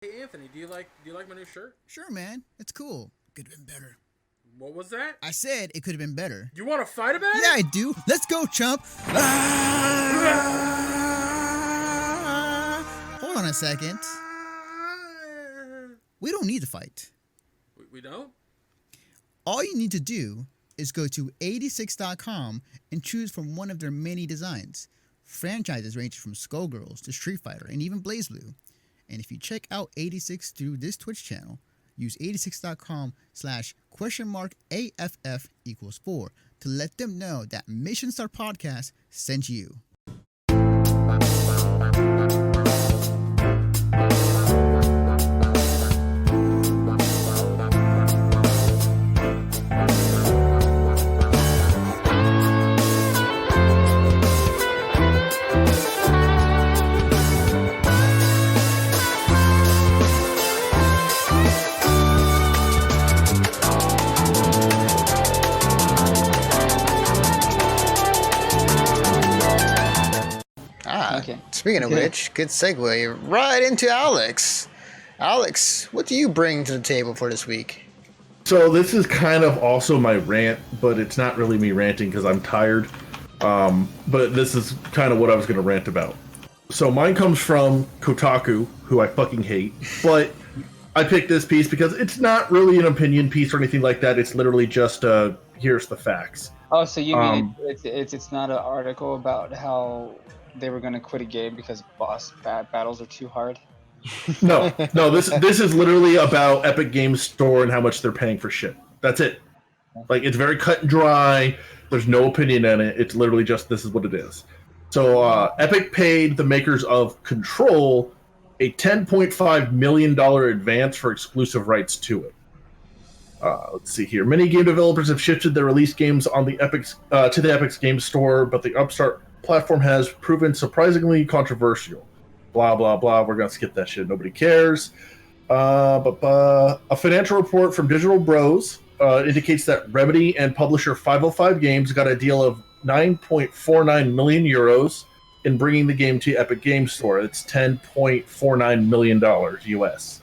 Hey Anthony, do you like my new shirt? Sure, man. It's cool. Could have been better. What was that? I said it could have been better. You want to fight about Yeah, I it? do. Let's go, chump. Hold on a second. We don't need to fight. We don't? All you need to do is go to 86.com and choose from one of their many designs. Franchises range from Skullgirls to Street Fighter and even BlazBlue. And if you check out 86 through this Twitch channel, use 86.com/?AFF=4 to let them know that Mission Star Podcast sent you. Okay. Speaking of which, good segue right into Alex. Alex, what do you bring to the table for this week? So this is kind of also my rant, but it's not really me ranting because I'm tired. But this is kind of what I was going to rant about. So mine comes from Kotaku, who I fucking hate. But I picked this piece because it's not really an opinion piece or anything like that. It's literally just here's the facts. Oh, so you mean it's not an article about how they were going to quit a game because boss battles are too hard? No. This is literally about Epic Games Store and how much they're paying for shit. That's it. Like, it's very cut and dry. There's no opinion in it. It's literally just this is what it is. So Epic paid the makers of Control a $10.5 million advance for exclusive rights to it. Let's see here. Many game developers have shifted their release games on the Epic's to the Epic's Game Store, but the upstart platform has proven surprisingly controversial. Blah, blah, blah. We're going to skip that shit. Nobody cares. A financial report from Digital Bros indicates that Remedy and publisher 505 Games got a deal of 9.49 million euros in bringing the game to Epic Games Store. It's $10.49 million US,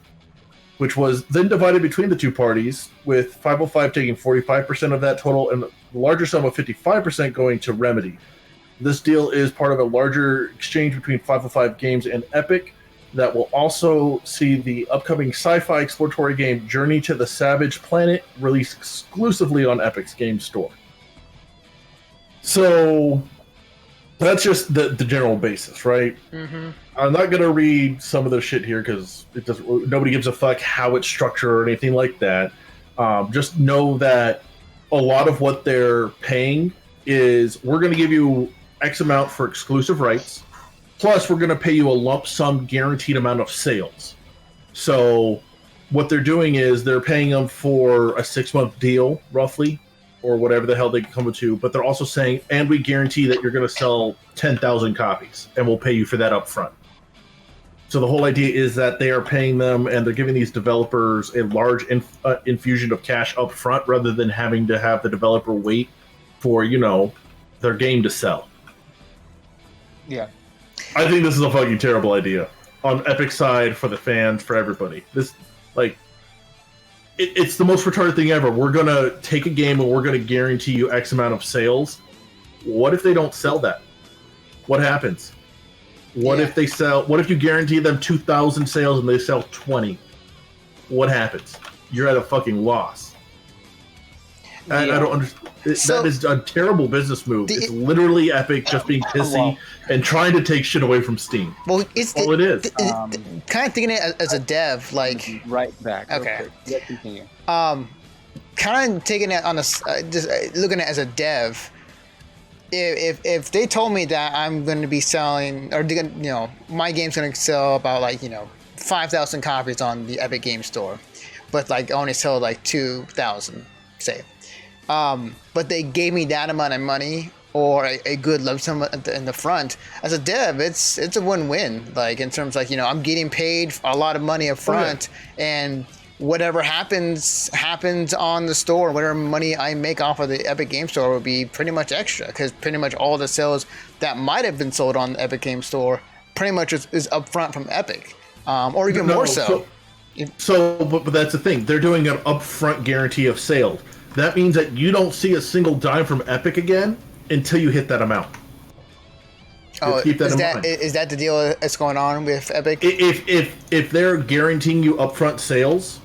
which was then divided between the two parties, with 505 taking 45% of that total and the larger sum of 55% going to Remedy. This deal is part of a larger exchange between 505 Games and Epic that will also see the upcoming sci-fi exploratory game Journey to the Savage Planet released exclusively on Epic's Game Store. So that's just the general basis, right? Mm-hmm. I'm not going to read some of the shit here because nobody gives a fuck how it's structured or anything like that. Just know that a lot of what they're paying is we're going to give you X amount for exclusive rights, plus we're going to pay you a lump sum guaranteed amount of sales. So what they're doing is they're paying them for a 6-month deal, roughly, or whatever the hell they come to, but they're also saying, and we guarantee that you're going to sell 10,000 copies, and we'll pay you for that up front. So the whole idea is that they are paying them, and they're giving these developers a large infusion of cash up front, rather than having to have the developer wait for, their game to sell. Yeah. I think this is a fucking terrible idea. On Epic's side, for the fans, for everybody. It's the most retarded thing ever. We're going to take a game and we're going to guarantee you X amount of sales. What if they don't sell that? What happens? What if you guarantee them 2,000 sales and they sell 20? What happens? You're at a fucking loss. I don't understand. That is a terrible business move. It's literally Epic just being pissy and trying to take shit away from Steam. Well, it's all it is. Kind of thinking it as a dev, like right back. Okay. Yeah, continue. Kind of taking it on just looking at it as a dev. If they told me that I'm going to be selling, or my game's going to sell about 5,000 copies on the Epic Game Store, but only sell 2,000, say. But they gave me that amount of money or a good lump sum in the front. As a dev, it's a win-win. In terms I'm getting paid a lot of money up front, and whatever happens on the store. Whatever money I make off of the Epic Game Store will be pretty much extra, because pretty much all the sales that might have been sold on the Epic Game Store pretty much is upfront from Epic. or even No, more so. But that's the thing. They're doing an upfront guarantee of sales. That means that you don't see a single dime from Epic again until you hit that amount. Oh, keep that in mind. is that the deal that's going on with Epic? If they're guaranteeing you upfront sales,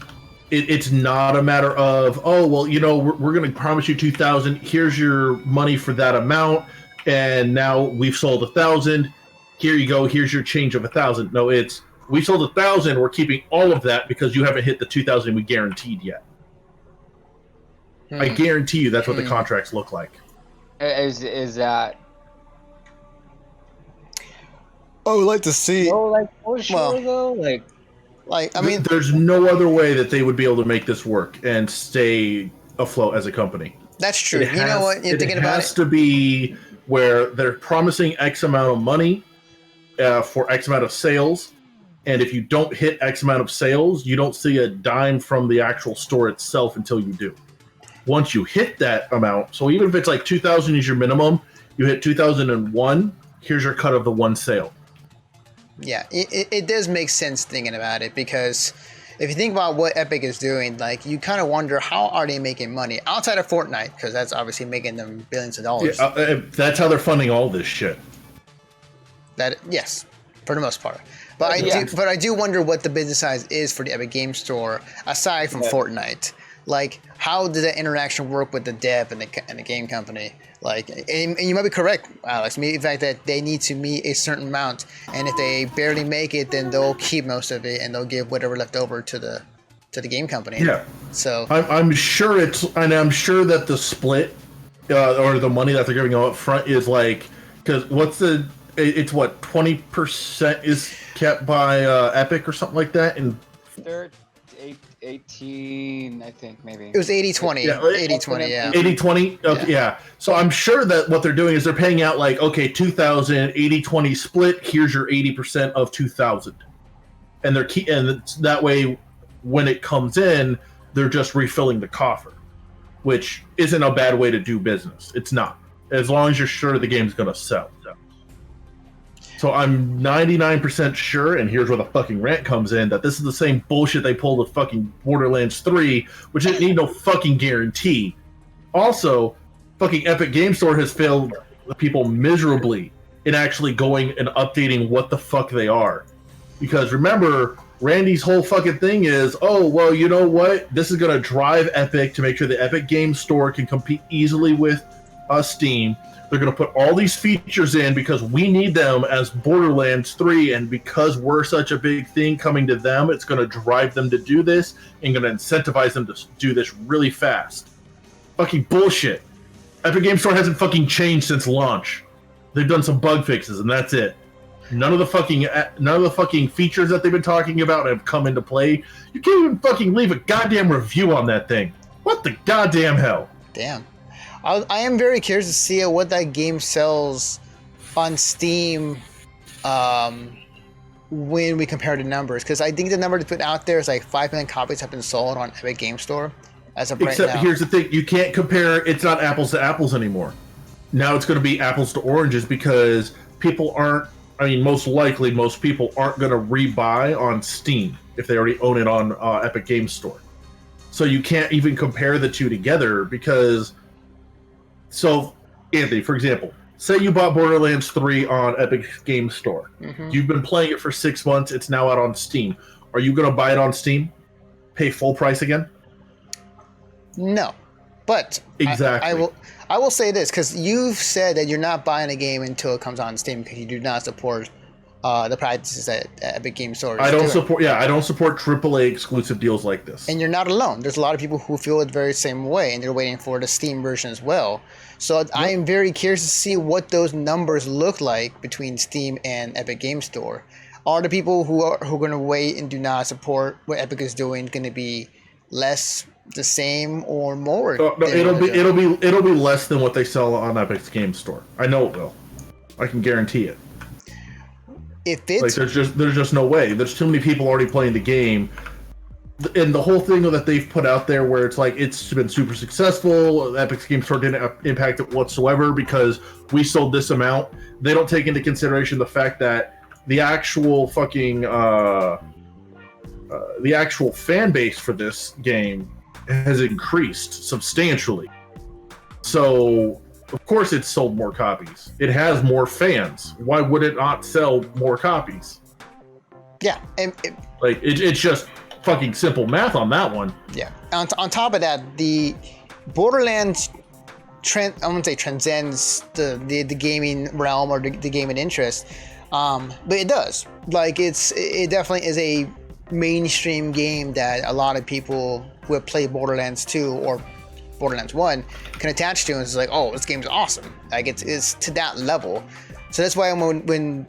it's not a matter of, oh, well, we're going to promise you 2,000. Here's your money for that amount, and now we've sold 1,000. Here you go. Here's your change of 1,000. No, it's we sold 1,000. We're keeping all of that because you haven't hit the 2,000 we guaranteed yet. I guarantee you that's what the contracts look like. Is that? I would like to see. Oh, like for sure Well, though, like I mean, There's no other way that they would be able to make this work and stay afloat as a company. that's true. You know what? You're thinking about It has to be where they're promising X amount of money for X amount of sales, and if you don't hit X amount of sales, you don't see a dime from the actual store itself until you do. Once you hit that amount, so even if it's like 2,000 is your minimum, you hit 2,001, here's your cut of the one sale. Yeah, it does make sense thinking about it, because if you think about what Epic is doing, like, you kind of wonder, how are they making money outside of Fortnite, because that's obviously making them billions of dollars. Yeah, that's how they're funding all this shit. That, yes, for the most part. But I do wonder what the business size is for the Epic Game Store aside from Fortnite. Like, how does that interaction work with the dev and the game company? Like, and you might be correct, Alex. Maybe the fact that they need to meet a certain amount, and if they barely make it, then they'll keep most of it and they'll give whatever left over to the game company. Yeah. So I'm sure I'm sure that the split or the money that they're giving up front is like, because it's what 20% is kept by Epic or something like that, and 18, I think, maybe. it was 80-20. Yeah, 80-20, yeah. 80-20? Okay, yeah. So I'm sure that what they're doing is they're paying out like, okay, 2,000, 80-20 split, here's your 80% of 2,000. And that way, when it comes in, they're just refilling the coffer, which isn't a bad way to do business. It's not. As long as you're sure the game's going to sell. So I'm 99% sure, and here's where the fucking rant comes in, that this is the same bullshit they pulled with fucking Borderlands 3, which didn't need no fucking guarantee. Also, fucking Epic Game Store has failed people miserably in actually going and updating what the fuck they are. Because remember, Randy's whole fucking thing is, oh, well, you know what? This is going to drive Epic to make sure the Epic Game Store can compete easily with Steam. They're going to put all these features in because we need them as Borderlands 3, and because we're such a big thing coming to them, it's going to drive them to do this and going to incentivize them to do this really fast. Fucking bullshit. Epic Game Store hasn't fucking changed since launch. They've done some bug fixes, and that's it. None of the fucking features that they've been talking about have come into play. You can't even fucking leave a goddamn review on that thing. What the goddamn hell? Damn. I am very curious to see what that game sells on Steam when we compare the numbers, because I think the number to put out there is like 5 million copies have been sold on Epic Game Store as of right now. Except here's the thing, you can't compare, it's not apples to apples anymore. Now it's going to be apples to oranges, because most likely most people aren't going to rebuy on Steam if they already own it on Epic Game Store. So you can't even compare the two together, because... So, Anthony, for example, say you bought Borderlands 3 on Epic Game Store. Mm-hmm. You've been playing it for 6 months. It's now out on Steam. Are you going to buy it on Steam? Pay full price again? No. But exactly. I will say this, because you've said that you're not buying a game until it comes on Steam because you do not support the practices at Epic Game Store. I don't support AAA exclusive deals like this. And you're not alone. There's a lot of people who feel the very same way, and they're waiting for the Steam version as well. So I am very curious to see what those numbers look like between Steam and Epic Game Store. Are the people who are going to wait and do not support what Epic is doing going to be less, the same, or more? No, it'll be less than what they sell on Epic's Game Store. I know it will. I can guarantee it. If it's like, there's just no way. There's too many people already playing the game, and the whole thing that they've put out there, where it's like it's been super successful. Epic's Game Store didn't impact it whatsoever because we sold this amount. They don't take into consideration the fact that the actual fucking the actual fan base for this game has increased substantially. So, of course, it's sold more copies. It has more fans. Why would it not sell more copies? Yeah, and it's just fucking simple math on that one. yeah. On top of that, the Borderlands I wouldn't say transcends the gaming realm or the gaming interest, but it does. Like it definitely is a mainstream game that a lot of people who have played Borderlands 2 or Borderlands 1 can attach to, and it's like, oh, this game's awesome. Like it's to that level. So that's why when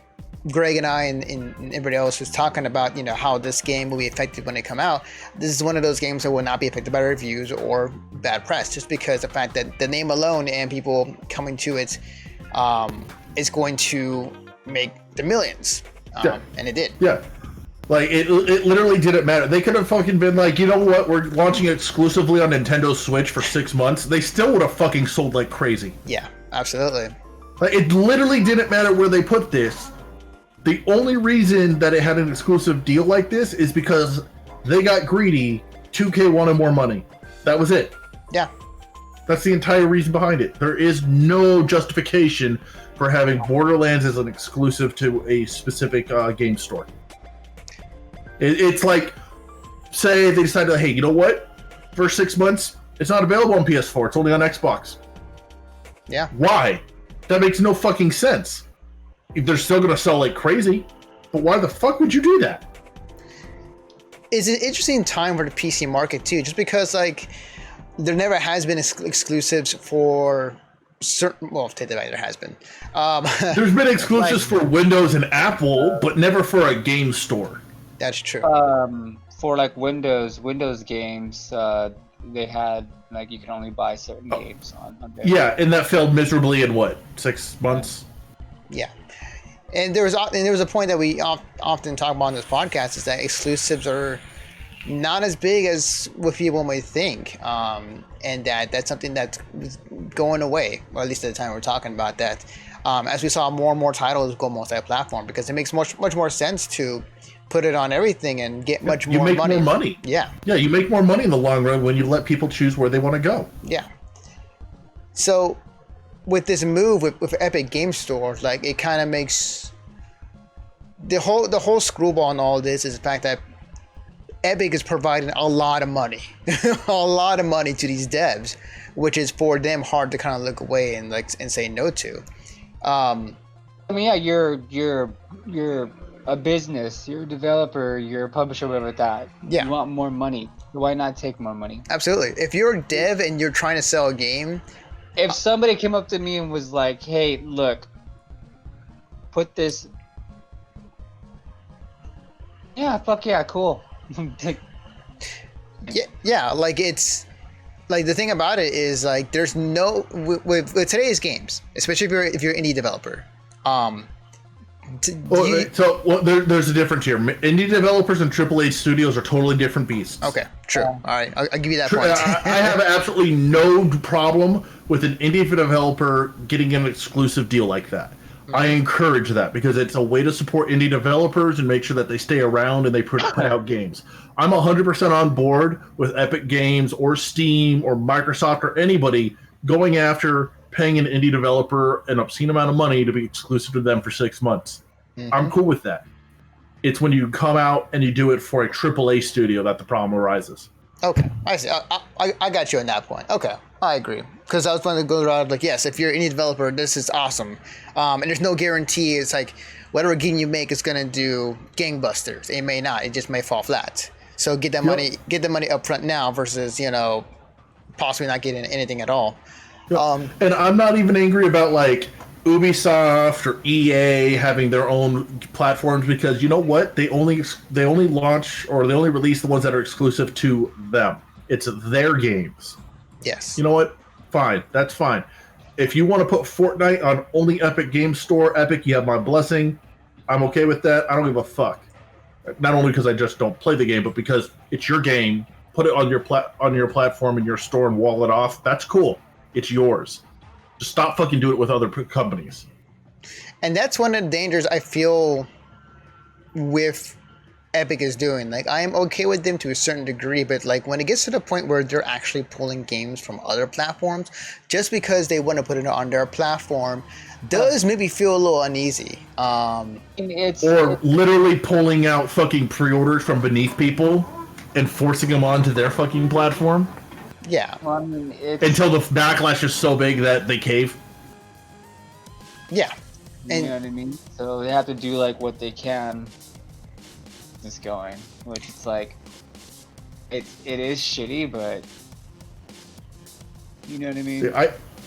Greg and I and everybody else was talking about, how this game will be affected when it come out, this is one of those games that will not be affected by reviews or bad press, just because the fact that the name alone and people coming to it is going to make the millions. And it did. Yeah. Like, it literally didn't matter. They could have fucking been like, you know what, we're launching it exclusively on Nintendo Switch for 6 months. They still would have fucking sold like crazy. Yeah, absolutely. Like, it literally didn't matter where they put this. The only reason that it had an exclusive deal like this is because they got greedy. 2K wanted more money. That was it. Yeah. That's the entire reason behind it. There is no justification for having Borderlands as an exclusive to a specific game store. It's like, say they decided, hey, you know what? For 6 months, it's not available on PS4. It's only on Xbox. Yeah. Why? That makes no fucking sense. They're still going to sell like crazy, but why the fuck would you do that? It's an interesting time for the PC market too, just because like there never has been exclusives for certain. Well, take that back, there has been. There's been exclusives for Windows and Apple, but never for a game store. That's true. For like Windows games, they had like you can only buy certain games on there. Yeah, and that failed miserably in what, 6 months? Yeah. And there was a point that we often talk about on this podcast, is that exclusives are not as big as what people might think, and that's something that's going away, or at least at the time we're talking about that, as we saw more and more titles go multi-platform, because it makes much more sense to put it on everything and get much more money. You make more money. Yeah. Yeah, you make more money in the long run when you let people choose where they want to go. Yeah. So with this move with Epic Game Store, like it kind of makes the whole screwball in all this is the fact that Epic is providing a lot of money, a lot of money to these devs, which is for them hard to kind of look away and say no to. I mean, yeah, you're a business, you're a developer, you're a publisher, whatever like that. Yeah. You want more money. Why not take more money? Absolutely. If you're a dev and you're trying to sell a game, if somebody came up to me and was like, "Hey, look, put this," yeah, fuck yeah, cool. yeah, like it's like the thing about it is like there's no with today's games, especially if you're an indie developer. There's a difference here. Indie developers and AAA studios are totally different beasts. Okay, true. All right, I'll give you that point. I have absolutely no problem with an indie developer getting an exclusive deal like that. Mm-hmm. I encourage that because it's a way to support indie developers and make sure that they stay around and they put out games. I'm 100% on board with Epic Games or Steam or Microsoft or anybody going after paying an indie developer an obscene amount of money to be exclusive to them for 6 months. Mm-hmm. I'm cool with that. It's when you come out and you do it for a AAA studio that the problem arises. Okay, I see. I got you on that point. Okay, I agree. Because I was going to go around like, yes, if you're an indie developer, this is awesome. And there's no guarantee. It's like whatever game you make is going to do gangbusters. It may not. It just may fall flat. So get that money up front now versus, possibly not getting anything at all. And I'm not even angry about like Ubisoft or EA having their own platforms because you know what? They only launch or they only release the ones that are exclusive to them. It's their games. Yes. You know what? Fine. That's fine. If you want to put Fortnite on only Epic Game Store, Epic, you have my blessing. I'm okay with that. I don't give a fuck. Not only because I just don't play the game, but because it's your game. Put it on your platform in your store and wall it off. That's cool. It's yours. Just stop fucking doing it with other companies. And that's one of the dangers I feel with Epic is doing. Like, I am okay with them to a certain degree, but like when it gets to the point where they're actually pulling games from other platforms just because they want to put it on their platform does make me feel a little uneasy. Or literally pulling out fucking pre-orders from beneath people and forcing them onto their fucking platform. Yeah. Well, I mean, Until the backlash is so big that they cave. Yeah. You know what I mean? So they have to do like what they can. This going, which it's like, it is shitty, but you know what I mean.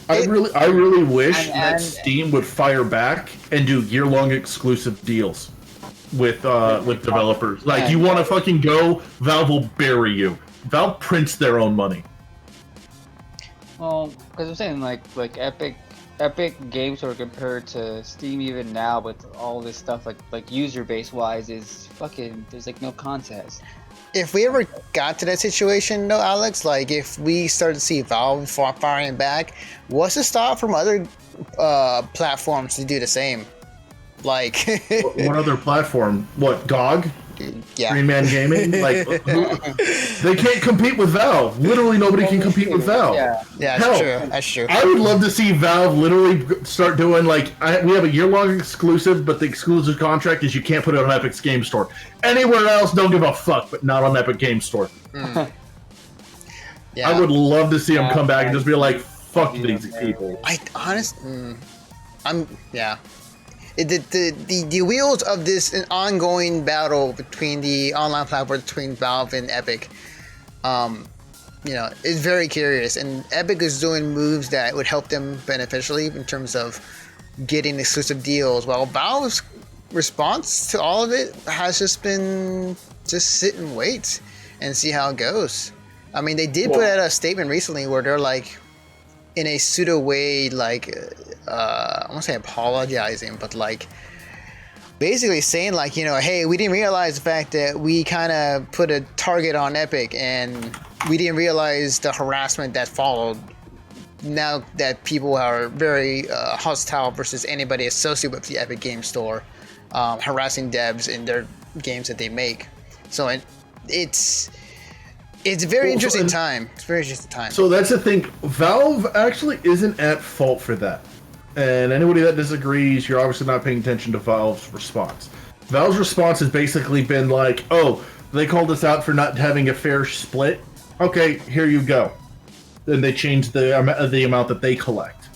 I really wish that Steam would fire back and do year-long exclusive deals with developers. Like, you want to fucking go, Valve will bury you. Valve prints their own money. Well, because I'm saying like Epic Games Store compared to Steam even now with all this stuff like user base wise is fucking, there's like no contest. If we ever got to that situation though, Alex, like if we start to see Valve firing back, what's to stop from other platforms to do the same? Like what other platform? What, GOG? Yeah. Green Man Gaming? Like, they can't compete with Valve. Literally nobody can compete with Valve. Yeah, that's Hell, true. That's true. I would love to see Valve literally start doing like, we have a year-long exclusive, but the exclusive contract is you can't put it on Epic's Game Store. Anywhere else, don't give a fuck, but not on Epic Game Store. Yeah. I would love to see them come back and just be like, fuck these people. The wheels of this ongoing battle between the online platform between Valve and Epic, is very curious. And Epic is doing moves that would help them beneficially in terms of getting exclusive deals, while Valve's response to all of it has just been just sit and wait and see how it goes. I mean, they did put out a statement recently where they're like, in a pseudo way, like, I won't say apologizing, but like basically saying like, hey, we didn't realize the fact that we kind of put a target on Epic and we didn't realize the harassment that followed. Now that people are very hostile versus anybody associated with the Epic Game Store, harassing devs in their games that they make. So it's a very interesting time. It's a very interesting time. So that's the thing. Valve actually isn't at fault for that. And anybody that disagrees, you're obviously not paying attention to Valve's response. Valve's response has basically been like, oh, they called us out for not having a fair split. Okay, here you go. Then they changed the amount that they collect.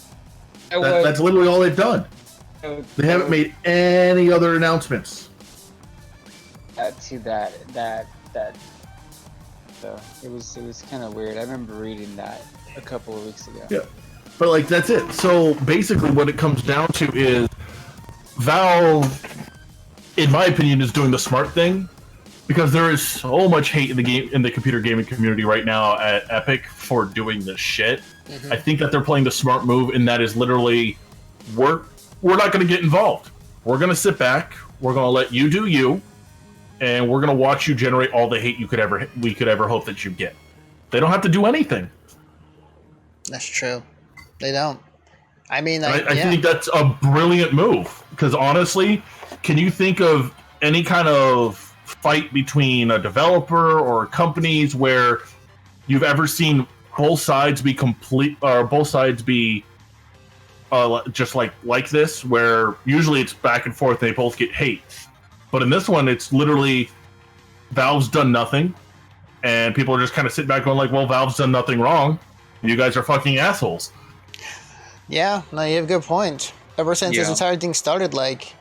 That's literally all they've done. They haven't made any other announcements. So it was kind of weird. I remember reading that a couple of weeks ago. Yeah, but like that's it. So basically, what it comes down to is Valve, in my opinion, is doing the smart thing because there is so much hate in the computer gaming community right now at Epic for doing this shit. Mm-hmm. I think that they're playing the smart move, and that is literally we're not going to get involved. We're going to sit back. We're going to let you do you. And we're gonna watch you generate all the hate we could ever hope that you get. They don't have to do anything. That's true. They don't. I mean, I think that's a brilliant move. Because honestly, can you think of any kind of fight between a developer or companies where you've ever seen both sides be just like this, where usually it's back and forth, they both get hate. But in this one, it's literally Valve's done nothing, and people are just kind of sitting back going like, well, Valve's done nothing wrong. You guys are fucking assholes. Yeah, no, you have a good point. Ever since this entire thing started, like,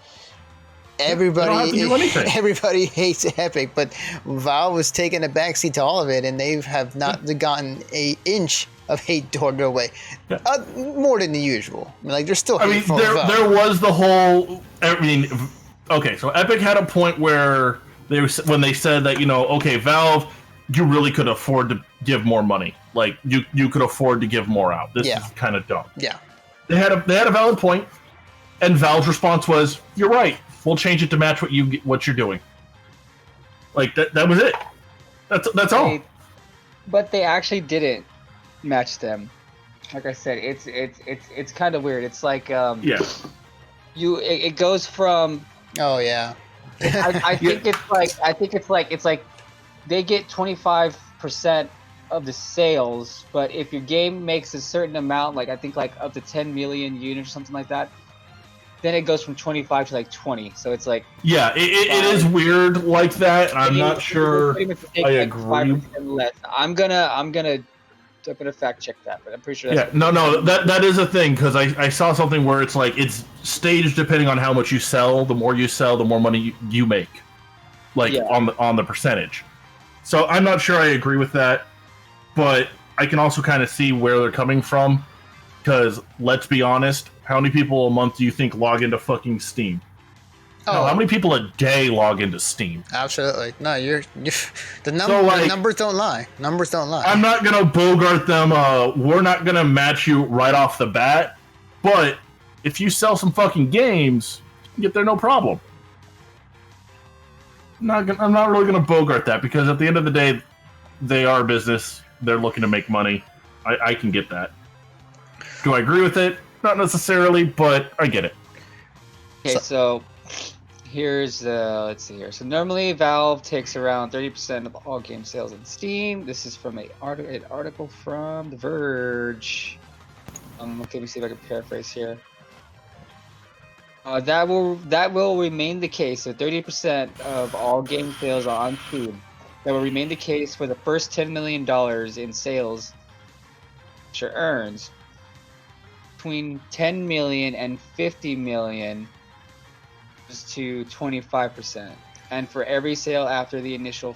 everybody hates Epic, but Valve was taking a backseat to all of it, and they have not gotten an inch of hate toward their way. Yeah. More than the usual. I mean, like, they're still hateful. There was the whole... Okay, so Epic had a point where when they said that, okay, Valve, you really could afford to give more money. Like, you could afford to give more out. This is kind of dumb. Yeah. They had a valid point, and Valve's response was, "You're right. We'll change it to match what you're doing." Like that was it. That's all. But they actually didn't match them. Like I said, it's kind of weird. It's like it goes from. Oh yeah. I think it's like they get 25% of the sales, but if your game makes a certain amount, like I think like up to 10 million units or something like that, then it goes from 25 to like 20. So it's like Yeah, it is weird like that. I'm not sure I agree. Less. I'm gonna fact check that, but I'm pretty sure. That's no, that is a thing because I saw something where it's like it's staged depending on how much you sell. The more you sell, the more money you make, like on the percentage. So I'm not sure I agree with that, but I can also kind of see where they're coming from. Because let's be honest, how many people a month do you think log into fucking Steam? Oh, No, how many people a day log into Steam? Absolutely. No, the numbers don't lie. Numbers don't lie. I'm not gonna bogart them. We're not gonna match you right off the bat. But if you sell some fucking games, you can get there no problem. I'm not really gonna bogart that because at the end of the day, they are a business. They're looking to make money. I can get that. Do I agree with it? Not necessarily, but I get it. Okay, so here's let's see here. So normally Valve takes around 30% of all game sales on Steam. This is from an article from The Verge. Okay, let me see if I can paraphrase here. That will remain the case. So 30% of all game sales are on Steam. That will remain the case for the first $10 million in sales, which earns between 10 million and 50 million to 25%. And for every sale after the initial,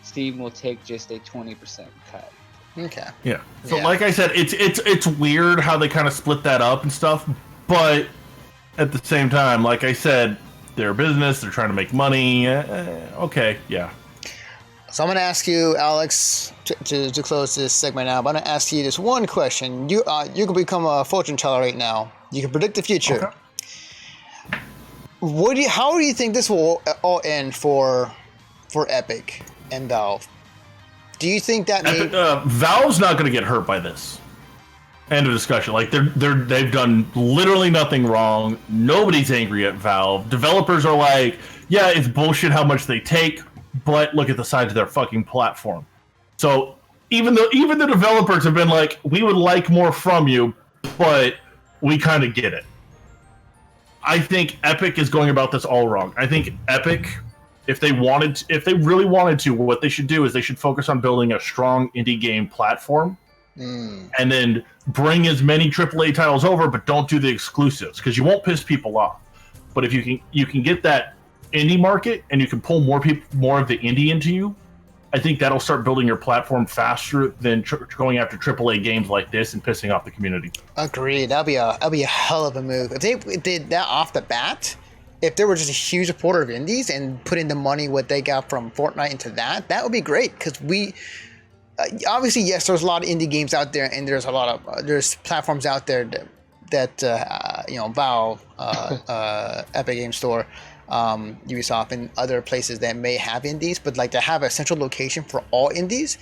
Steam will take just a 20% cut. Okay. Yeah. So like I said, it's weird how they kind of split that up and stuff, but at the same time, like I said, they're a business, they're trying to make money. Okay, yeah. So I'm going to ask you, Alex, to close this segment out. I'm going to ask you this one question. You can become a fortune teller right now. You can predict the future. Okay. How do you think this will all end for Epic and Valve? Do you think that Valve's not going to get hurt by this? End of discussion. Like they've done literally nothing wrong. Nobody's angry at Valve. Developers are like, yeah, it's bullshit how much they take. But look at the size of their fucking platform. So even the developers have been like, we would like more from you, but we kind of get it. I think Epic is going about this all wrong. I think Epic, if they really wanted to, what they should do is they should focus on building a strong indie game platform, and then bring as many AAA titles over, but don't do the exclusives because you won't piss people off. But if you can get that indie market and you can pull more of the indie into you, I think that'll start building your platform faster than going after AAA games like this and pissing off the community. Agreed. That'd be a hell of a move if they did that off the bat. If they were just a huge supporter of indies and putting the money what they got from Fortnite into that would be great because we obviously yes, there's a lot of indie games out there and there's a lot of there's platforms out there that Valve, Epic Game Store, Ubisoft and other places that may have indies, but like to have a central location for all indies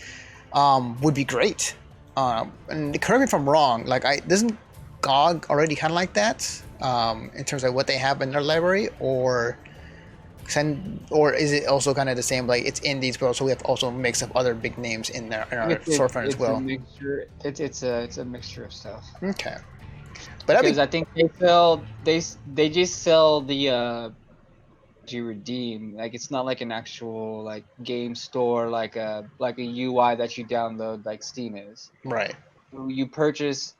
would be great. And correct me if I'm wrong, like doesn't GOG already kind of like that in terms of what they have in their library, or is it also kind of the same, like it's indies but also we have also a mix of other big names in our storefront as well? It's a mixture of stuff. Okay. But because I think they just sell the you redeem, like it's not like an actual like game store like a UI that you download like Steam is. Right. You purchase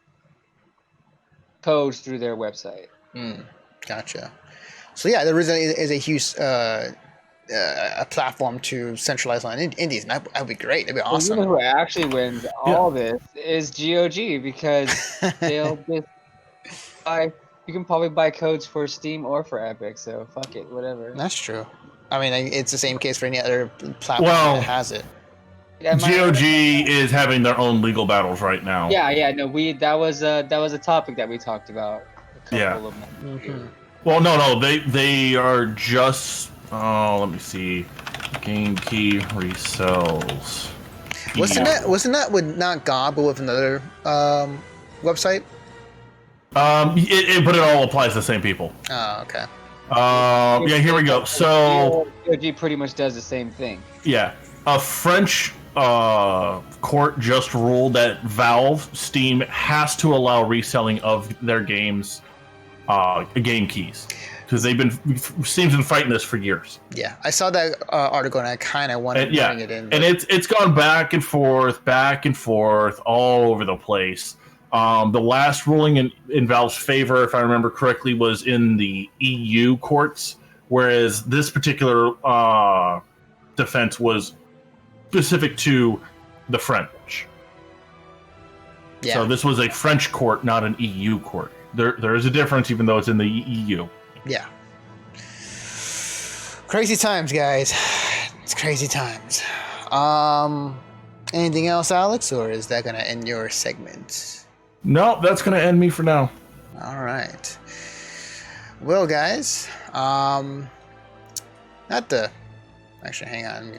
codes through their website. Gotcha. So yeah, there is a huge a platform to centralize on indies, and that would be great. That'd be awesome. You know who actually wins all this is GOG because they'll just buy. You can probably buy codes for Steam or for Epic, so fuck it, whatever. That's true. I mean, it's the same case for any other platform that has it. GOG is having their own legal battles right now. Yeah, no, that was a topic that we talked about. Of Well, no, they are just. Oh, let me see. Game Key resells. Wasn't that with not GOG but with another website? But it all applies to the same people. Oh, okay. Yeah, here we go. So GOG pretty much does the same thing. yeah, a French court just ruled that Steam has to allow reselling of their games, game keys, because Steam's been fighting this for years. Yeah, I saw that article and I kind of wanted to bring it in. And it's gone back and forth all over the place. The last ruling in Valve's favor, if I remember correctly, was in the EU courts, whereas this particular defense was specific to the French. Yeah. So this was a French court, not an EU court. There is a difference, even though it's in the EU. Yeah. Crazy times, guys. It's crazy times. Anything else, Alex, or is that gonna end your segment? No, that's gonna end me for now. All right. Well, guys, actually, hang on.